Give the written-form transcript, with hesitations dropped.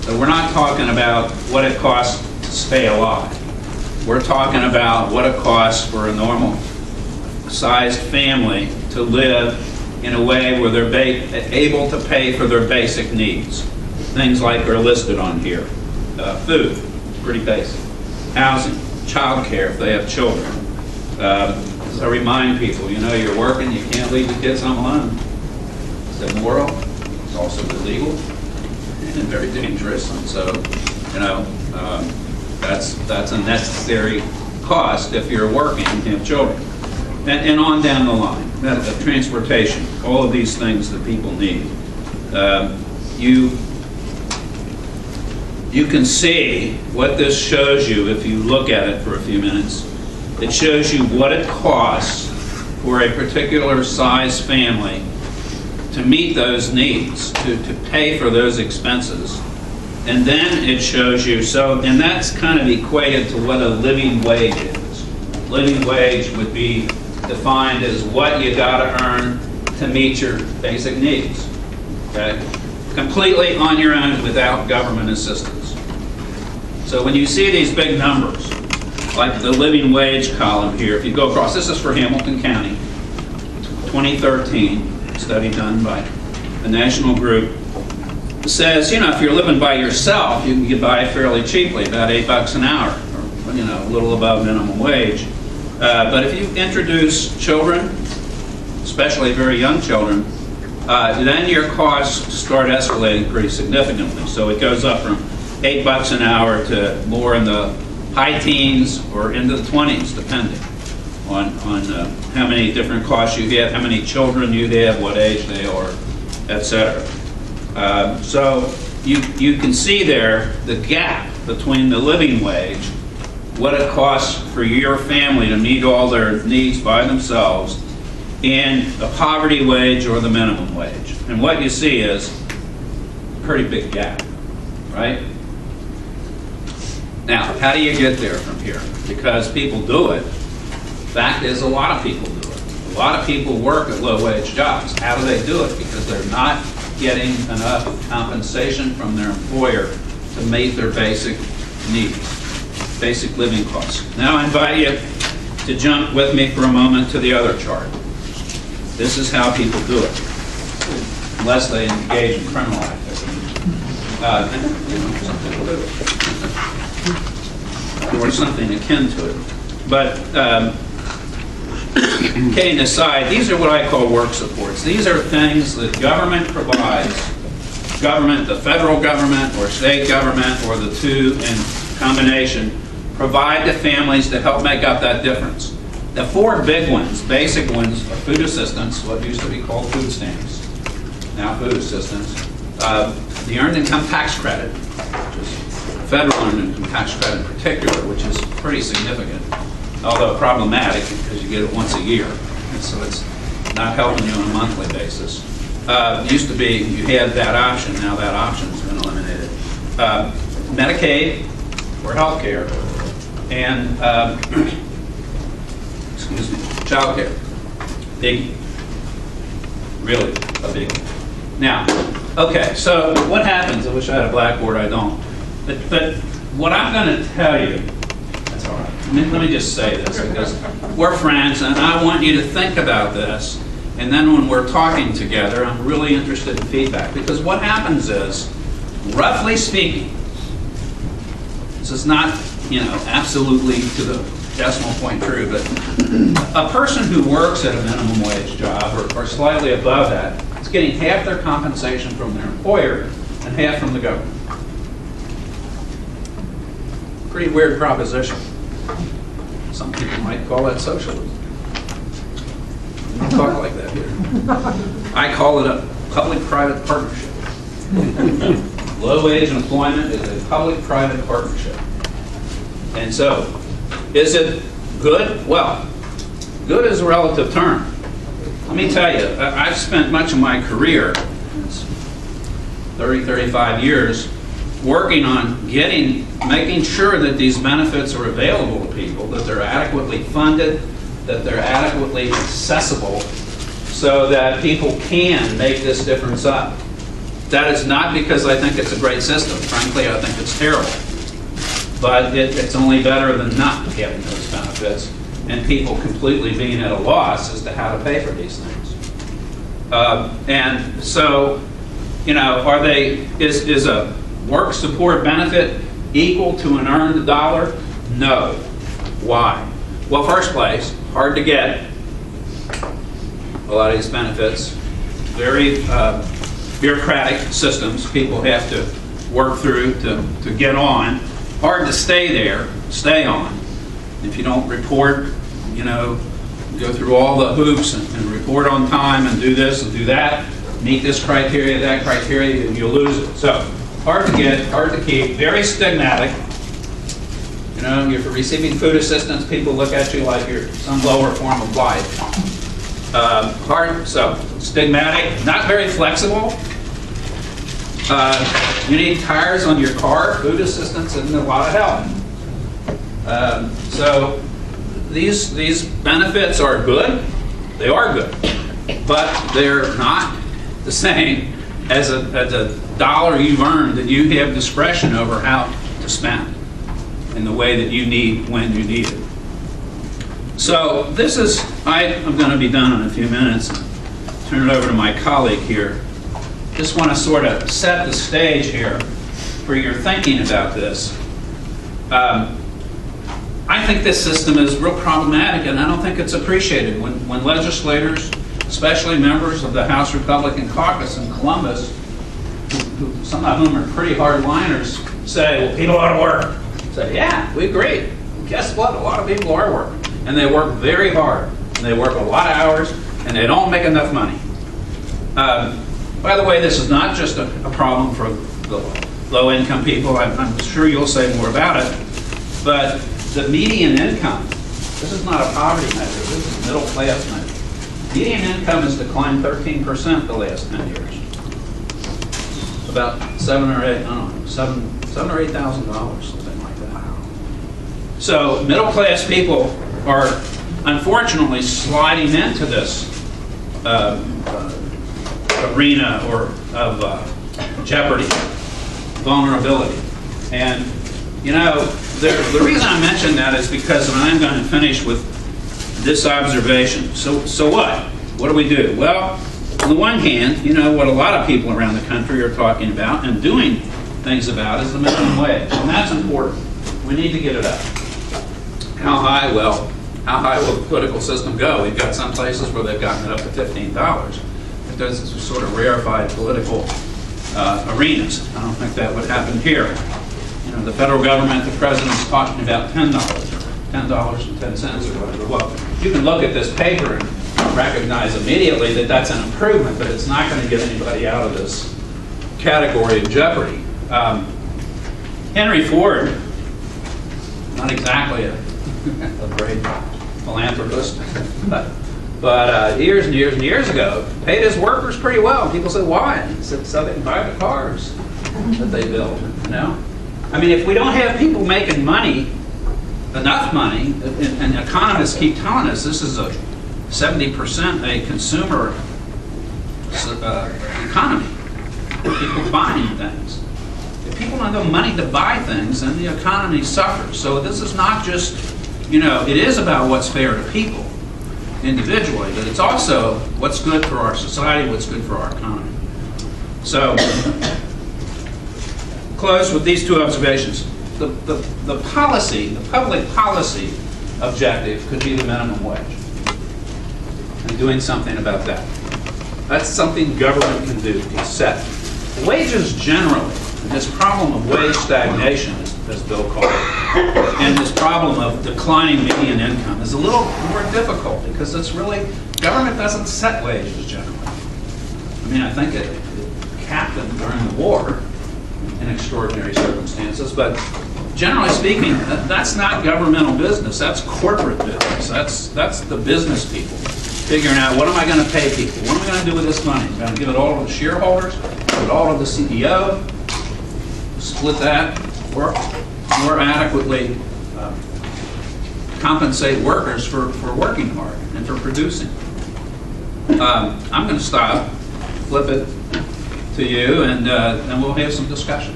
So we're not talking about what it costs to stay alive. We're talking about what it costs for a normal sized family to live in a way where they're able to pay for their basic needs. Things like are listed on here. Food, pretty basic. Housing, child care if they have children. As I remind people, you know, you're working, you can't leave the kids home alone. It's immoral, it's also illegal, and very dangerous. And so, you know, that's a necessary cost if you're working and have children. And on down the line, transportation, all of these things that people need. You can see what this shows you if you look at it for a few minutes. It shows you what it costs for a particular size family to meet those needs, to pay for those expenses. And then it shows you, and that's kind of equated to what a living wage is. Living wage would be defined as what you gotta earn to meet your basic needs, okay? Completely on your own without government assistance. So when you see these big numbers, like the living wage column here, if you go across, this is for Hamilton County, 2013, study done by a national group. It says, you know, if you're living by yourself, you can get by fairly cheaply, about $8 an hour, or, you know, a little above minimum wage. But if you introduce children, especially very young children, then your costs start escalating pretty significantly. So it goes up from $8 an hour to more in the high teens or into the 20s, depending on how many different costs you have, how many children you have, what age they are, etc. So you can see there the gap between the living wage, what it costs for your family to meet all their needs by themselves, and a poverty wage or the minimum wage. And what you see is a pretty big gap, right? Now, how do you get there from here? Because people do it. Fact is, a lot of people do it. A lot of people work at low-wage jobs. How do they do it? Because they're not getting enough compensation from their employer to meet their basic needs, basic living costs. Now I invite you to jump with me for a moment to the other chart. This is how people do it, unless they engage in criminal activity. Some people do it. Or something akin to it. But kidding aside, these are what I call work supports. These are things that government provides, the federal government or state government or the two in combination, provide to families to help make up that difference. The four big ones, basic ones, are food assistance, what used to be called food stamps, now food assistance, the earned income tax credit, which is federal earned income tax credit in particular, which is pretty significant, although problematic because you get it once a year, and so it's not helping you on a monthly basis. It used to be you had that option, now that option has been eliminated. Medicaid or health care, and excuse me, child care. Big, really a big one. Now, okay, so what happens? I wish I had a blackboard, I don't. But what I'm going to tell you, that's all right. Let me just say this, because we're friends, and I want you to think about this, and then when we're talking together, I'm really interested in feedback, because what happens is, roughly speaking, this is not, you know, absolutely to the decimal point true, but a person who works at a minimum wage job or slightly above that is getting half their compensation from their employer and half from the government. Pretty weird proposition. Some people might call that socialism. We don't talk like that here. I call it a public-private partnership. Low-wage employment is a public-private partnership. And so, is it good? Well, good is a relative term. Let me tell you, I've spent much of my career, 30, 35 years, working on making sure that these benefits are available to people, that they're adequately funded, that they're adequately accessible, so that people can make this difference up. That is not because I think it's a great system. Frankly, I think it's terrible. But it's only better than not getting those benefits and people completely being at a loss as to how to pay for these things. And so, you know, is a work support benefit equal to an earned dollar? No. Why? Well, first place, hard to get. A lot of these benefits, very bureaucratic systems people have to work through to get on. Hard to stay on. If you don't report, you know, go through all the hoops and report on time and do this and do that, meet this criteria, that criteria, you'll lose it. So, hard to get, hard to keep, very stigmatic. You know, if you're receiving food assistance, people look at you like you're some lower form of life. Hard, so stigmatic, not very flexible. You need tires on your car, food assistance isn't a lot of help. So these benefits are good. They are good, but they're not the same as a dollar you've earned that you have discretion over how to spend in the way that you need when you need it. So this is, I'm going to be done in a few minutes. Turn it over to my colleague here. Just want to sort of set the stage here for your thinking about this. I think this system is real problematic, and I don't think it's appreciated. When legislators, especially members of the House Republican Caucus in Columbus, who some of whom are pretty hardliners, say, well, people ought to work. Say, yeah, we agree. Guess what? A lot of people are working. And they work very hard. And they work a lot of hours, and they don't make enough money. By the way, this is not just a problem for the low-income people. I'm sure you'll say more about it. But the median income, this is not a poverty measure. This is middle-class measure. Median income has declined 13% the last 10 years. About $7,000 or $8,000, something like that. So middle-class people are unfortunately sliding into this arena of jeopardy, vulnerability. And, you know, the reason I mention that is because I'm going to finish with this observation. So what? What do we do? Well, on the one hand, you know, what a lot of people around the country are talking about and doing things about is the minimum wage. And that's important. We need to get it up. How high? Well, how high will the political system go? We've got some places where they've gotten it up to $15. But those are sort of rarefied political arenas. I don't think that would happen here. You know, the federal government, the president's talking about $10 or whatever. Well, you can look at this paper and recognize immediately that that's an improvement, but it's not going to get anybody out of this category of jeopardy. Henry Ford, not exactly a great philanthropist, but years and years and years ago, paid his workers pretty well. People said, why? He said, so they can buy the cars that they build, you know? I mean, if we don't have people making money, enough money, and economists keep telling us this is a 70% a consumer economy, people buying things. If people don't have money to buy things, then the economy suffers. So this is not just, you know, it is about what's fair to people individually, but it's also what's good for our society, what's good for our economy. So, close with these two observations. The policy, the public policy objective could be the minimum wage. And doing something about that. That's something government can do, can set. Wages generally, this problem of wage stagnation, as Bill called it, and this problem of declining median income is a little more difficult because it's really, government doesn't set wages generally. I mean, I think it capped them during the war in extraordinary circumstances, but generally speaking, that's not governmental business, that's corporate business. That's the business people figuring out, what am I going to pay people? What am I going to do with this money? I'm going to give it all to the shareholders, give it all to the CEO, split that, or more adequately compensate workers for working hard and for producing. I'm going to stop, flip it, to you, and then we'll have some discussion.